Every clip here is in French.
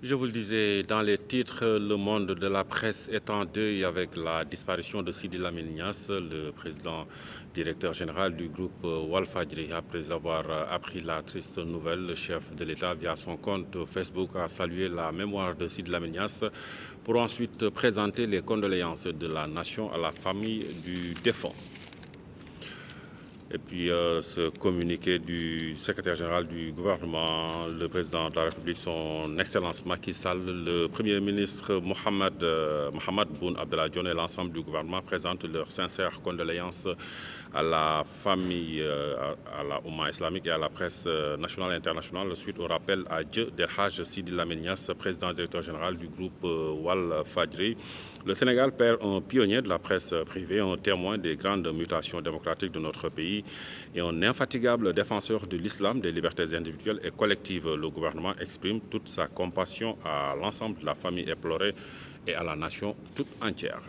Je vous le disais, dans les titres, le monde de la presse est en deuil avec la disparition de Sidi Lamine Niasse, le président directeur général du groupe Walfadjri. Après avoir appris la triste nouvelle, le chef de l'État, via son compte Facebook, a salué la mémoire de Sidi Lamine Niasse pour ensuite présenter les condoléances de la nation à la famille du défunt. Et puis ce communiqué du secrétaire général du gouvernement, le président de la République, son Excellence Macky Sall, le Premier ministre Mohamed Boun Abdallah Dionne et l'ensemble du gouvernement présentent leurs sincères condoléances à la famille, à la Oumma islamique et à la presse nationale et internationale suite au rappel à Dieu d'El Hadj Sidi Lamine Niasse, président directeur général du groupe Walfadjri. Le Sénégal perd un pionnier de la presse privée, un témoin des grandes mutations démocratiques de notre pays et un infatigable défenseur de l'islam, des libertés individuelles et collectives. Le gouvernement exprime toute sa compassion à l'ensemble de la famille éplorée et à la nation toute entière.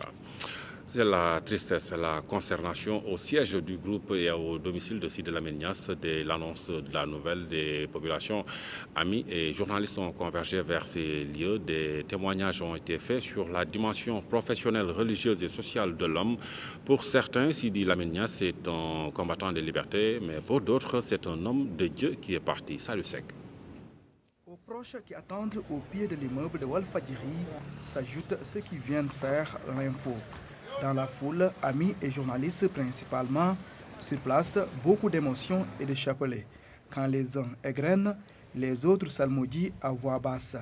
C'est la tristesse, la consternation au siège du groupe et au domicile de Sidi Lamine Niasse. Dès l'annonce de la nouvelle, des populations, amis et journalistes ont convergé vers ces lieux. Des témoignages ont été faits sur la dimension professionnelle, religieuse et sociale de l'homme. Pour certains, Sidi Lamine Niasse est un combattant des libertés, mais pour d'autres, c'est un homme de Dieu qui est parti. Salut sec. Aux proches qui attendent au pied de l'immeuble de Walfadjri s'ajoutent ceux qui viennent faire l'info. Dans la foule, amis et journalistes principalement, sur place, beaucoup d'émotions et de chapelets. Quand les uns égrènent, les autres salmodient à voix basse.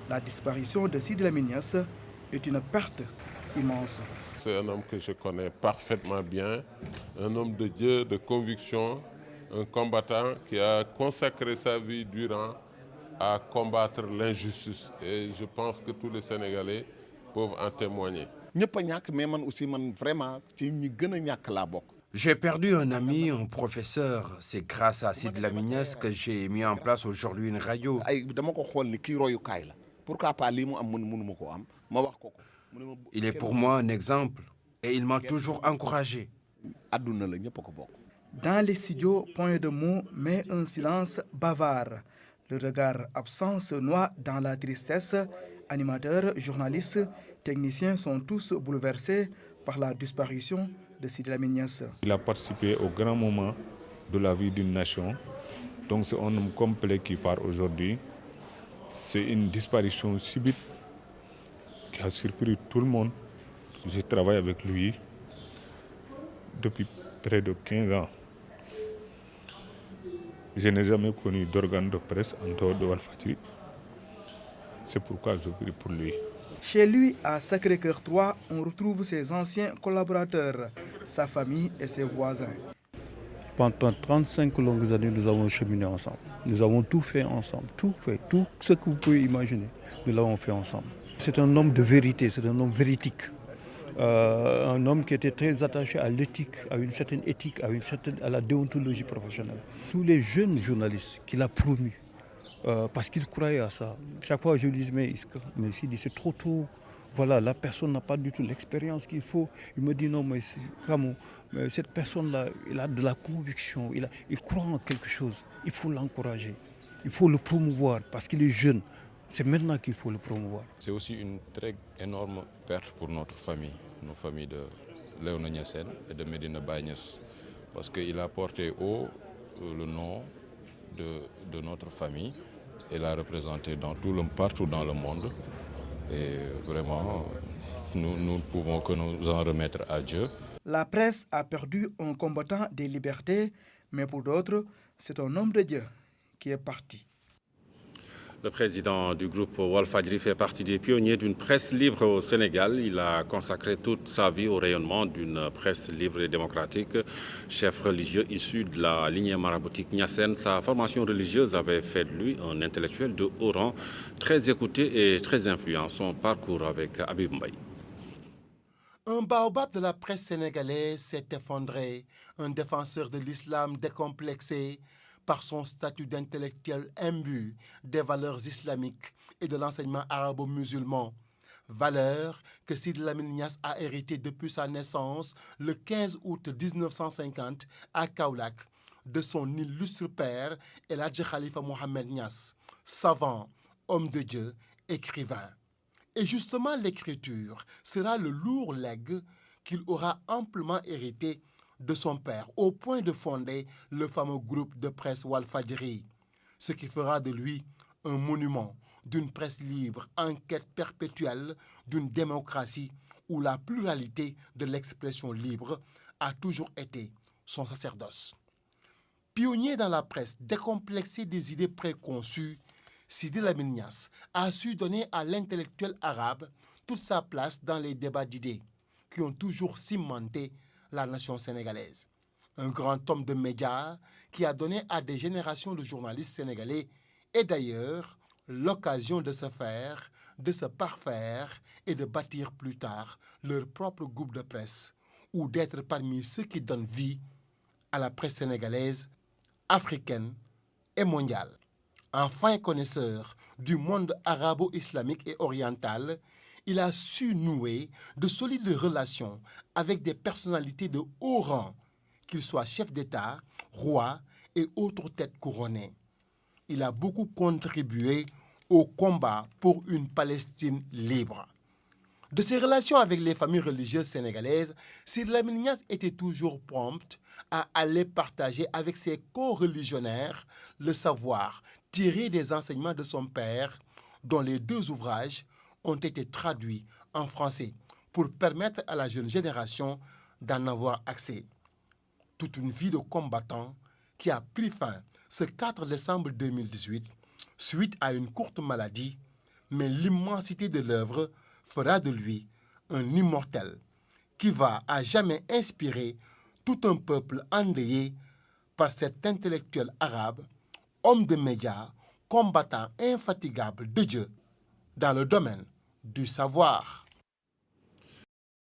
La disparition de Sidi Lamine Niasse est une perte immense. C'est un homme que je connais parfaitement bien, un homme de Dieu, de conviction, un combattant qui a consacré sa vie durant à combattre l'injustice. Et je pense que tous les Sénégalais peuvent en témoigner. J'ai perdu un ami, un professeur. C'est grâce à Sidi Lamine Niasse que j'ai mis en place aujourd'hui une radio. Il est pour moi un exemple et il m'a toujours encouragé. Dans les studios, point de mots, mais un silence bavard. Le regard absent se noie dans la tristesse. Animateurs, journalistes, techniciens sont tous bouleversés par la disparition de Sidi Lamine Niasse. Il a participé au grand moment de la vie d'une nation. Donc c'est un homme complet qui part aujourd'hui. C'est une disparition subite qui a surpris tout le monde. Je travaille avec lui depuis près de 15 ans. Je n'ai jamais connu d'organe de presse en dehors de Walfadjri. C'est pourquoi je prie pour lui. Chez lui, à Sacré-Cœur 3, on retrouve ses anciens collaborateurs, sa famille et ses voisins. Pendant 35 longues années, nous avons cheminé ensemble. Nous avons tout fait ensemble, tout ce que vous pouvez imaginer, nous l'avons fait ensemble. C'est un homme de vérité, c'est un homme véridique. Un homme qui était très attaché à l'éthique, à une certaine éthique, à la déontologie professionnelle. Tous les jeunes journalistes qu'il a promus, parce qu'il croyait à ça. Chaque fois je lui dis, mais Sidi, c'est trop tôt. Voilà, la personne n'a pas du tout l'expérience qu'il faut. Il me dit non, mais cette personne-là, il a de la conviction, il croit en quelque chose. Il faut l'encourager, il faut le promouvoir parce qu'il est jeune. C'est maintenant qu'il faut le promouvoir. C'est aussi une très énorme perte pour notre famille, nos familles de Léona Niassène et de Medina Baye Niasse, parce qu'il a porté haut le nom de notre famille et l'a représenté partout dans le monde. Et vraiment, nous ne pouvons que nous en remettre à Dieu. La presse a perdu un combattant des libertés, mais pour d'autres, c'est un homme de Dieu qui est parti. Le président du groupe Walfadjri fait partie des pionniers d'une presse libre au Sénégal. Il a consacré toute sa vie au rayonnement d'une presse libre et démocratique. Chef religieux issu de la lignée maraboutique Niassène, sa formation religieuse avait fait de lui un intellectuel de haut rang, très écouté et très influent. Son parcours avec Habib Mbaye. Un baobab de la presse sénégalaise s'est effondré, un défenseur de l'islam décomplexé, par son statut d'intellectuel imbu des valeurs islamiques et de l'enseignement arabo-musulman. Valeurs que Sidi Lamine Niasse a héritées depuis sa naissance le 15 août 1950 à Kaolack de son illustre père El Hadj Khalifa Mohamed Niasse, savant, homme de Dieu écrivain. Et justement, l'écriture sera le lourd legs qu'il aura amplement hérité de son père, au point de fonder le fameux groupe de presse Walfadjri, ce qui fera de lui un monument d'une presse libre en quête perpétuelle d'une démocratie où la pluralité de l'expression libre a toujours été son sacerdoce. Pionnier dans la presse décomplexée des idées préconçues, Sidi Lamine Niasse a su donner à l'intellectuel arabe toute sa place dans les débats d'idées qui ont toujours cimenté la nation sénégalaise. Un grand homme de médias qui a donné à des générations de journalistes sénégalais et d'ailleurs l'occasion de se faire, de se parfaire et de bâtir plus tard leur propre groupe de presse ou d'être parmi ceux qui donnent vie à la presse sénégalaise, africaine et mondiale. Enfin connaisseur du monde arabo-islamique et oriental, il a su nouer de solides relations avec des personnalités de haut rang, qu'ils soient chefs d'État, rois et autres têtes couronnées. Il a beaucoup contribué au combat pour une Palestine libre. De ses relations avec les familles religieuses sénégalaises, Sidi Lamine Niasse était toujours prompte à aller partager avec ses co-religionnaires le savoir tiré des enseignements de son père, dont les 2 ouvrages ont été traduits en français pour permettre à la jeune génération d'en avoir accès. Toute une vie de combattant qui a pris fin ce 4 décembre 2018 suite à une courte maladie, mais l'immensité de l'œuvre fera de lui un immortel qui va à jamais inspirer tout un peuple endeuillé par cet intellectuel arabe, homme de médias, combattant infatigable de Dieu dans le domaine du savoir.